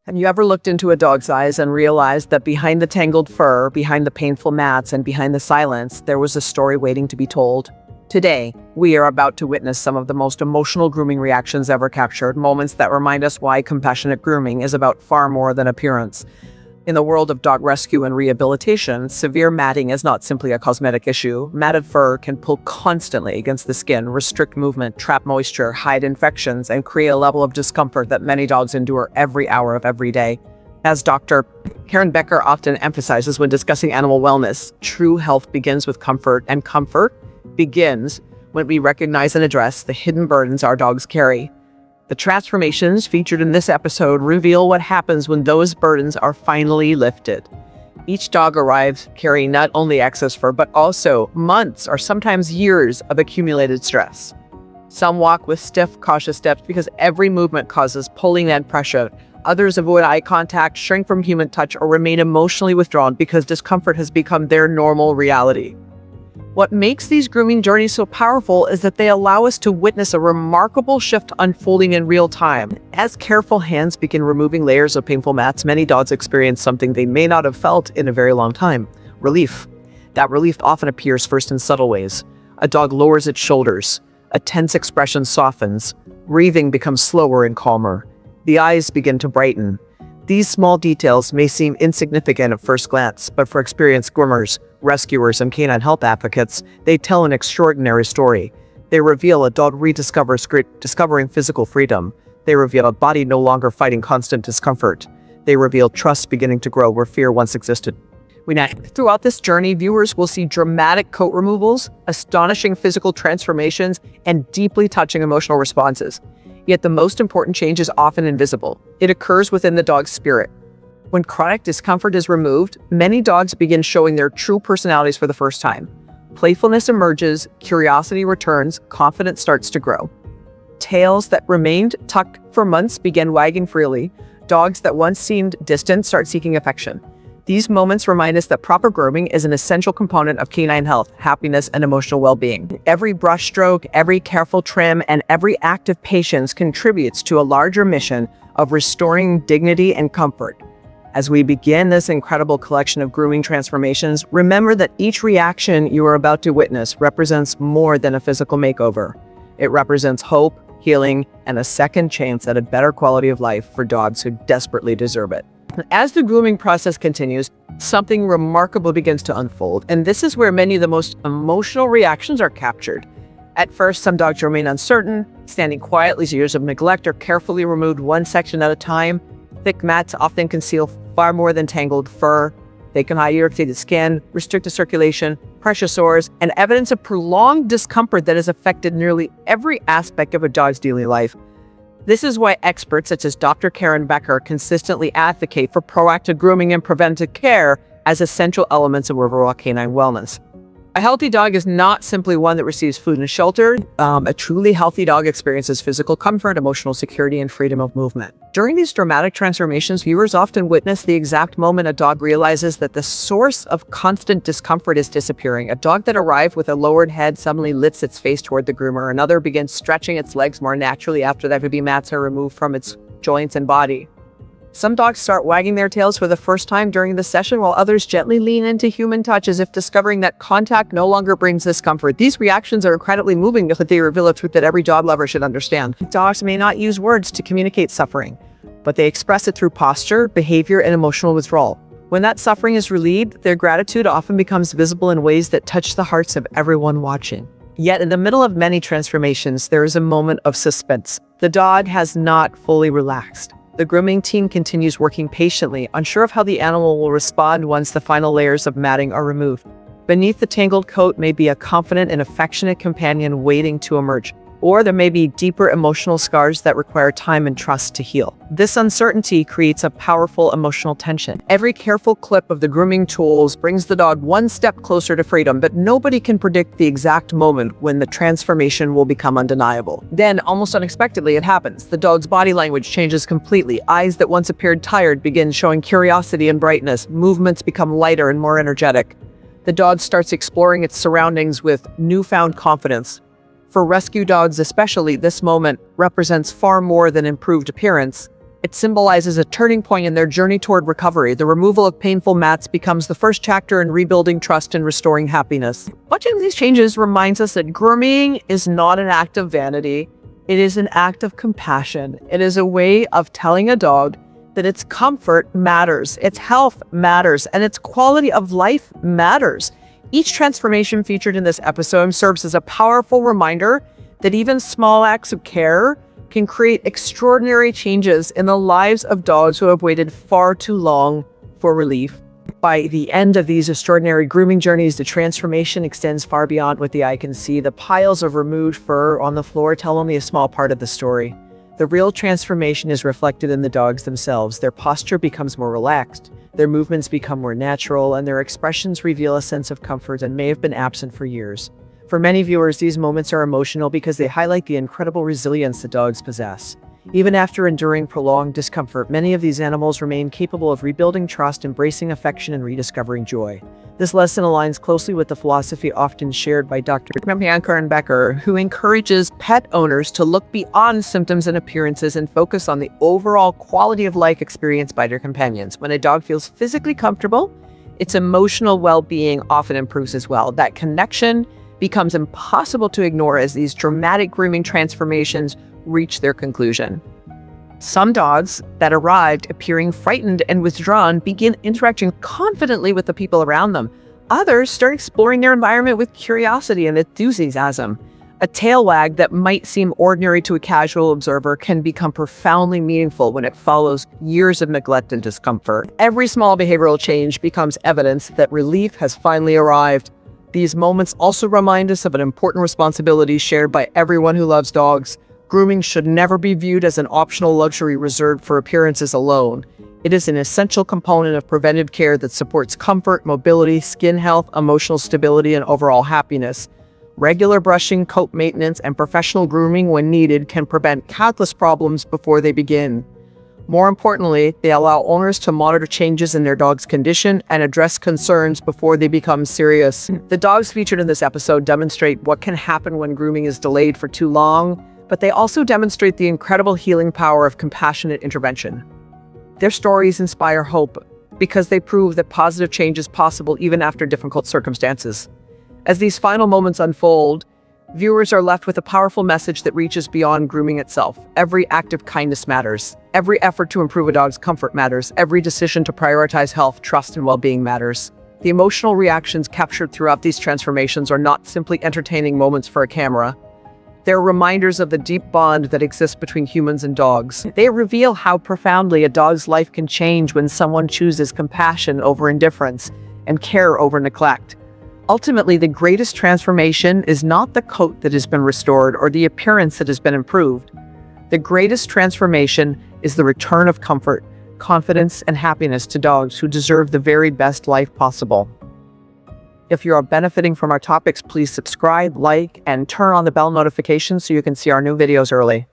Have you ever looked into a dog's eyes and realized that behind the tangled fur, behind the painful mats, and behind the silence, there was a story waiting to be told? Today, we are about to witness some of the most emotional grooming reactions ever captured, moments that remind us why compassionate grooming is about far more than appearance. In the world of dog rescue and rehabilitation, severe matting is not simply a cosmetic issue. Matted fur can pull constantly against the skin, restrict movement, trap moisture, hide infections, and create a level of discomfort that many dogs endure every hour of every day. As Dr. Becker often emphasizes when discussing animal wellness, true health begins with comfort, and comfort begins when we recognize and address the hidden burdens our dogs carry. The transformations featured in this episode reveal what happens when those burdens are finally lifted. Each dog arrives carrying not only excess fur, but also months or sometimes years of accumulated stress. Some walk with stiff, cautious steps because every movement causes pulling and pressure. Others avoid eye contact, shrink from human touch, or remain emotionally withdrawn because discomfort has become their normal reality. What makes these grooming journeys so powerful is that they allow us to witness a remarkable shift unfolding in real time. As careful hands begin removing layers of painful mats, many dogs experience something they may not have felt in a very long time: relief. That relief often appears first in subtle ways. A dog lowers its shoulders, a tense expression softens, breathing becomes slower and calmer. The eyes begin to brighten. These small details may seem insignificant at first glance, but for experienced groomers, rescuers, and canine health advocates, they tell an extraordinary story. They reveal a dog discovering physical freedom. They reveal a body no longer fighting constant discomfort. They reveal trust beginning to grow where fear once existed. Throughout this journey, viewers will see dramatic coat removals, astonishing physical transformations, and deeply touching emotional responses. Yet the most important change is often invisible. It occurs within the dog's spirit. When chronic discomfort is removed, many dogs begin showing their true personalities for the first time. Playfulness emerges, curiosity returns, confidence starts to grow. Tails that remained tucked for months begin wagging freely. Dogs that once seemed distant start seeking affection. These moments remind us that proper grooming is an essential component of canine health, happiness, and emotional well-being. Every brush stroke, every careful trim, and every act of patience contributes to a larger mission of restoring dignity and comfort. As we begin this incredible collection of grooming transformations, remember that each reaction you are about to witness represents more than a physical makeover. It represents hope, healing, and a second chance at a better quality of life for dogs who desperately deserve it. As the grooming process continues, something remarkable begins to unfold, and this is where many of the most emotional reactions are captured. At first, some dogs remain uncertain, standing quietly as years of neglect are carefully removed one section at a time. Thick mats often conceal far more than tangled fur. They can hide irritated skin, restricted circulation, pressure sores, and evidence of prolonged discomfort that has affected nearly every aspect of a dog's daily life. This is why experts such as Dr. Becker consistently advocate for proactive grooming and preventive care as essential elements of overall canine wellness. A healthy dog is not simply one that receives food and shelter. A truly healthy dog experiences physical comfort, emotional security, and freedom of movement. During these dramatic transformations, viewers often witness the exact moment a dog realizes that the source of constant discomfort is disappearing. A dog that arrived with a lowered head suddenly lifts its face toward the groomer. Another begins stretching its legs more naturally after the heavy mats are removed from its joints and body. Some dogs start wagging their tails for the first time during the session, while others gently lean into human touch as if discovering that contact no longer brings discomfort. These reactions are incredibly moving because they reveal a truth that every dog lover should understand. Dogs may not use words to communicate suffering, but they express it through posture, behavior, and emotional withdrawal. When that suffering is relieved, their gratitude often becomes visible in ways that touch the hearts of everyone watching. Yet in the middle of many transformations, there is a moment of suspense. The dog has not fully relaxed. The grooming team continues working patiently, unsure of how the animal will respond once the final layers of matting are removed. Beneath the tangled coat may be a confident and affectionate companion waiting to emerge, or there may be deeper emotional scars that require time and trust to heal. This uncertainty creates a powerful emotional tension. Every careful clip of the grooming tools brings the dog one step closer to freedom, but nobody can predict the exact moment when the transformation will become undeniable. Then, almost unexpectedly, it happens. The dog's body language changes completely. Eyes that once appeared tired begin showing curiosity and brightness. Movements become lighter and more energetic. The dog starts exploring its surroundings with newfound confidence. For rescue dogs especially, this moment represents far more than improved appearance. It symbolizes a turning point in their journey toward recovery. The removal of painful mats becomes the first chapter in rebuilding trust and restoring happiness. Watching these changes reminds us that grooming is not an act of vanity. It is an act of compassion. It is a way of telling a dog that its comfort matters, its health matters, and its quality of life matters. Each transformation featured in this episode serves as a powerful reminder that even small acts of care can create extraordinary changes in the lives of dogs who have waited far too long for relief. By the end of these extraordinary grooming journeys, the transformation extends far beyond what the eye can see. The piles of removed fur on the floor tell only a small part of the story. The real transformation is reflected in the dogs themselves. Their posture becomes more relaxed, their movements become more natural, and their expressions reveal a sense of comfort that may have been absent for years. For many viewers, these moments are emotional because they highlight the incredible resilience that dogs possess. Even after enduring prolonged discomfort, many of these animals remain capable of rebuilding trust, embracing affection, and rediscovering joy. This lesson aligns closely with the philosophy often shared by Dr. Canine and Becker, who encourages pet owners to look beyond symptoms and appearances and focus on the overall quality of life experienced by their companions. When a dog feels physically comfortable, its emotional well-being often improves as well. That connection becomes impossible to ignore as these dramatic grooming transformations reach their conclusion. Some dogs that arrived appearing frightened and withdrawn begin interacting confidently with the people around them. Others start exploring their environment with curiosity and enthusiasm. A tail wag that might seem ordinary to a casual observer can become profoundly meaningful when it follows years of neglect and discomfort. Every small behavioral change becomes evidence that relief has finally arrived. These moments also remind us of an important responsibility shared by everyone who loves dogs. Grooming should never be viewed as an optional luxury reserved for appearances alone. It is an essential component of preventive care that supports comfort, mobility, skin health, emotional stability, and overall happiness. Regular brushing, coat maintenance, and professional grooming when needed can prevent countless problems before they begin. More importantly, they allow owners to monitor changes in their dog's condition and address concerns before they become serious. The dogs featured in this episode demonstrate what can happen when grooming is delayed for too long, but they also demonstrate the incredible healing power of compassionate intervention. Their stories inspire hope because they prove that positive change is possible even after difficult circumstances. As these final moments unfold, viewers are left with a powerful message that reaches beyond grooming itself. Every act of kindness matters. Every effort to improve a dog's comfort matters. Every decision to prioritize health, trust, and well-being matters. The emotional reactions captured throughout these transformations are not simply entertaining moments for a camera. They're reminders of the deep bond that exists between humans and dogs. They reveal how profoundly a dog's life can change when someone chooses compassion over indifference and care over neglect. Ultimately, the greatest transformation is not the coat that has been restored or the appearance that has been improved. The greatest transformation is the return of comfort, confidence, and happiness to dogs who deserve the very best life possible. If you are benefiting from our topics, please subscribe, like, and turn on the bell notifications so you can see our new videos early.